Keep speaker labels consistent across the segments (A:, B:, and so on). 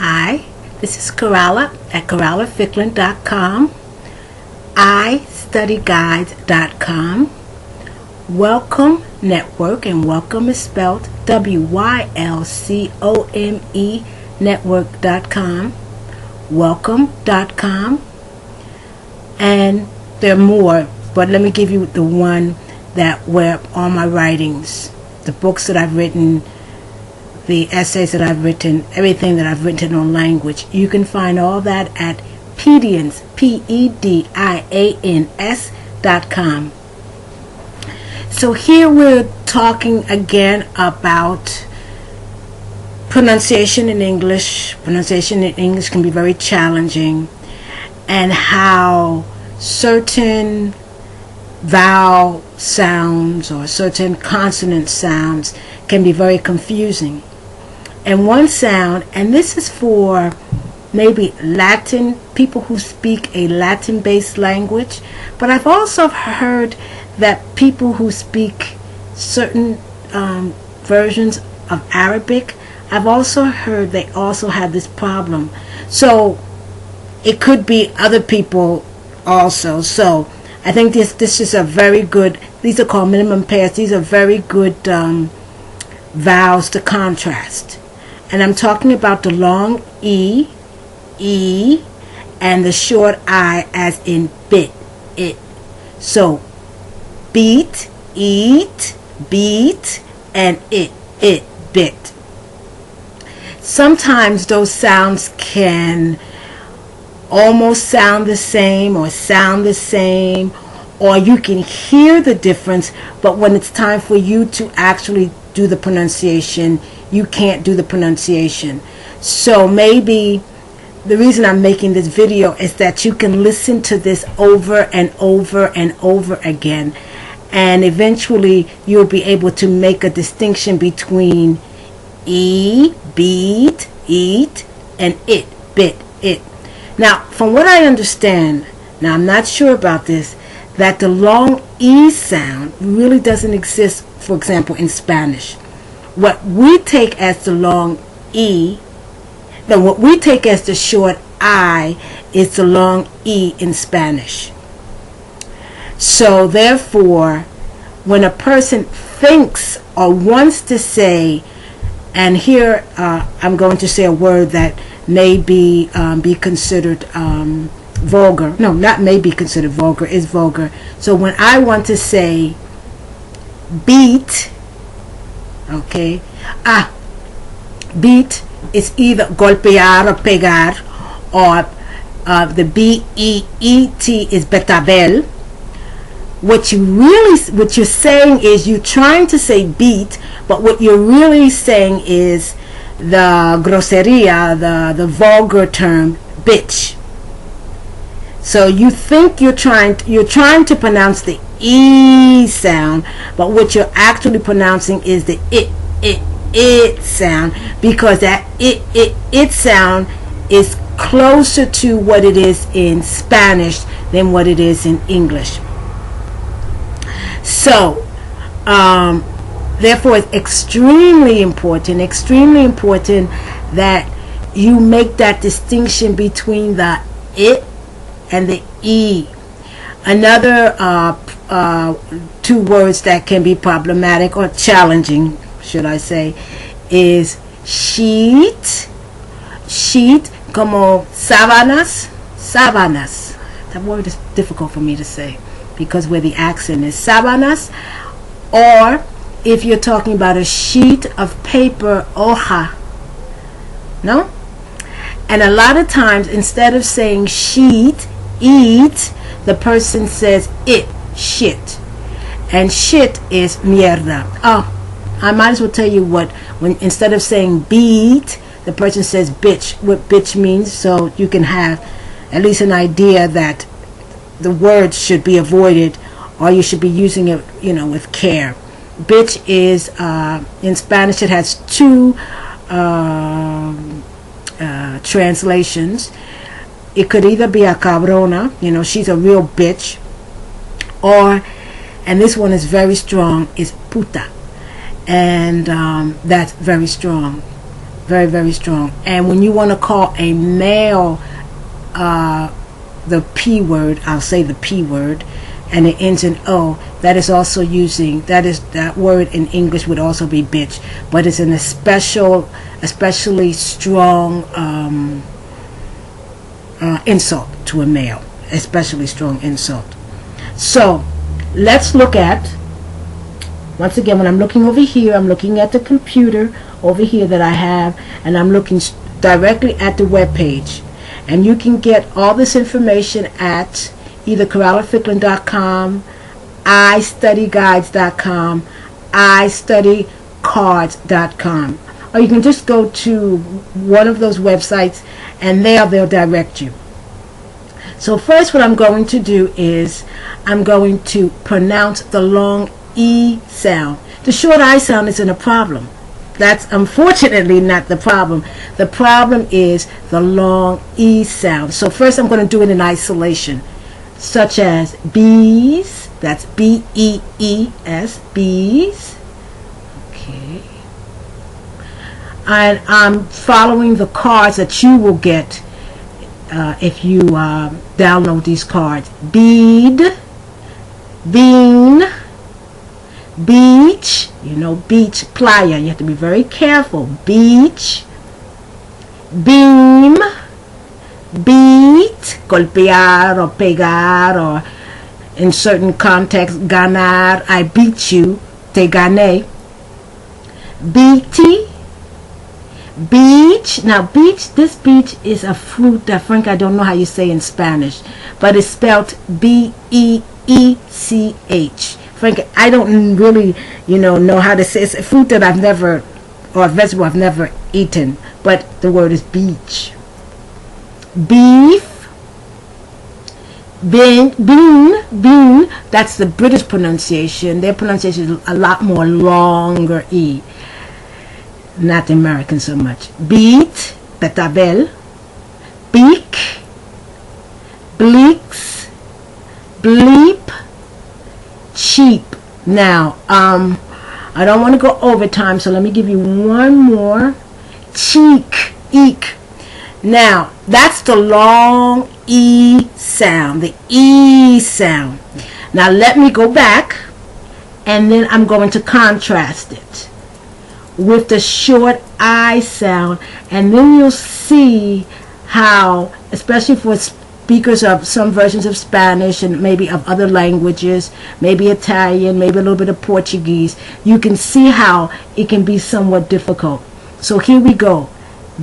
A: Hi, this is Coralla at CorallaFicklin.com, iStudyGuides.com, Welcome Network, and welcome is spelled WYLCOME Network.com, Welcome.com, and there are more, but let me give you the one that where all my writings, the books that I've written, the essays that I've written, everything that I've written on language. You can find all that at Pedians, PEDIANS.com. So here we're talking again about pronunciation in English. Pronunciation in English can be very challenging, and how certain vowel sounds or certain consonant sounds can be very confusing. And one sound, and this is for maybe Latin, people who speak a Latin-based language, but I've also heard that people who speak certain versions of Arabic, I've also heard they also have this problem. So it could be other people also. So I think this is a very good, these are called minimum pairs, these are very good vowels to contrast. And I'm talking about the long E, and the short I as in bit, it. So beat, eat, beat, and it, bit. Sometimes those sounds can almost sound the same or you can hear the difference, but when it's time for you to actually do the pronunciation, you can't do the pronunciation. So maybe the reason I'm making this video is that you can listen to this over and over and over again, and eventually you'll be able to make a distinction between E, beat, eat, and it, bit, it. Now, from what I understand, now I'm not sure about this, that the long E sound really doesn't exist, for example, in Spanish. What we take as the long E, what we take as the short I is the long E in Spanish. So therefore, when a person thinks or wants to say, and here I'm going to say a word that may be considered vulgar. No, not may be considered vulgar, is vulgar. So when I want to say beat, okay, beat is either golpear or pegar, or the B-E-E-T is betabel. What you're saying is you're trying to say beat, but what you're really saying is the groseria, the vulgar term bitch. So you think you're trying to pronounce the E sound, but what you're actually pronouncing is the it sound, because that it sound is closer to what it is in Spanish than what it is in English. So therefore it's extremely important that you make that distinction between the it and the E. Another two words that can be problematic or challenging, should I say, is sheet, como sábanas. That word is difficult for me to say because where the accent is sábanas, or if you're talking about a sheet of paper, hoja, no? And a lot of times, instead of saying sheet, eat, the person says it, shit. And shit is mierda. Oh, I might as well tell you when instead of saying beat, the person says bitch, what bitch means, so you can have at least an idea that the word should be avoided, or you should be using it, with care. Bitch is, in Spanish, it has two translations. It could either be a cabrona, she's a real bitch, or, and this one is very strong, is puta, and that's very strong. Very, very strong. And when you want to call a male the P word, I'll say the P word, and it ends in O, that is also using, that word in English would also be bitch, but it's an especially strong insult to a male, especially strong insult. So let's look at, once again, when I'm looking over here, I'm looking at the computer over here that I have, and I'm looking directly at the web page. And you can get all this information at either CorralofFicklin.com, iStudyGuides.com, iStudyCards.com. Or you can just go to one of those websites, and they'll direct you. So first what I'm going to do is I'm going to pronounce the long E sound. The short I sound isn't a problem. That's unfortunately not the problem. The problem is the long E sound. So first I'm going to do it in isolation, such as bees. That's B-E-E-S, bees. Okay. And I'm following the cards that you will get if you download these cards. Bead, bean, beach, you know, beach, playa, you have to be very careful. Beach, beam, beat, golpear or pegar, or in certain contexts, ganar, I beat you, te gané. Beatty, beach. Now beach, this beach is a fruit that, Frank, I don't know how you say in Spanish, but it's spelled B-E-E-C-H. Frank, I don't really, know how to say. It's a fruit that I've never, or a vegetable I've never eaten, but the word is beach. Beef, bean, that's the British pronunciation. Their pronunciation is a lot more longer E, not the American so much. Beet, betabel, beak, bleaks, bleep, cheap. Now, I don't want to go overtime, so let me give you one more. Cheek, eek. Now, that's the long E sound, the E sound. Now, let me go back, and then I'm going to contrast it with the short I sound, and then you'll see how, especially for speakers of some versions of Spanish and maybe of other languages, maybe Italian, maybe a little bit of Portuguese, you can see how it can be somewhat difficult. So here we go.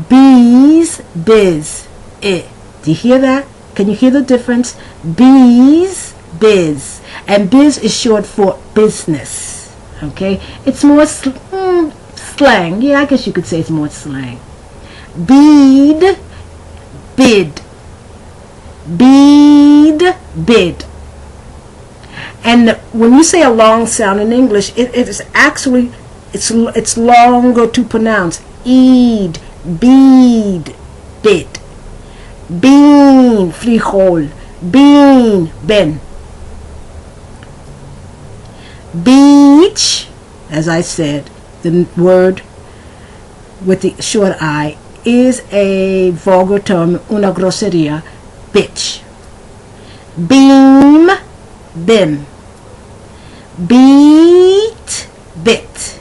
A: Bees, biz, it. Do you hear that? Can you hear the difference? Bees, biz. And biz is short for business. Okay? It's more slang. Yeah, I guess you could say it's more slang. Bead, bid. Bead, bid. And when you say a long sound in English, it is actually, it's longer to pronounce. Eed, bead, bid. Bean, frijol. Bean, ben. Beach, as I said, the word with the short I is a vulgar term, una groseria, bitch. Beam, bim. Beat, bit.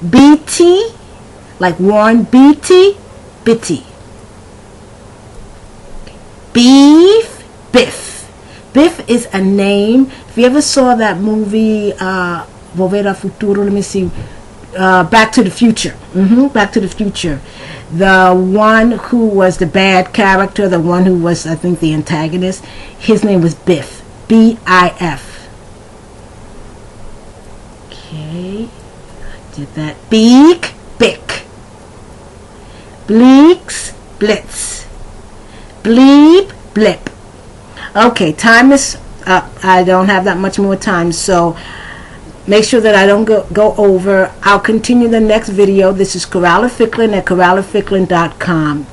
A: Beatty, like Warren Beatty, bitty. Beef, biff. Biff is a name. If you ever saw that movie, Volver al Futuro, let me see, Back to the Future. Back to the Future. The one who was the bad character, the one who was, I think, the antagonist, his name was Biff. B-I-F. Okay, I did that. Beak, bick. Bleaks, blitz. Bleep, blip. Okay, time is up. I don't have that much more time, so make sure that I don't go over. I'll continue the next video. This is Corral of Ficklin at CorralofFicklin.com.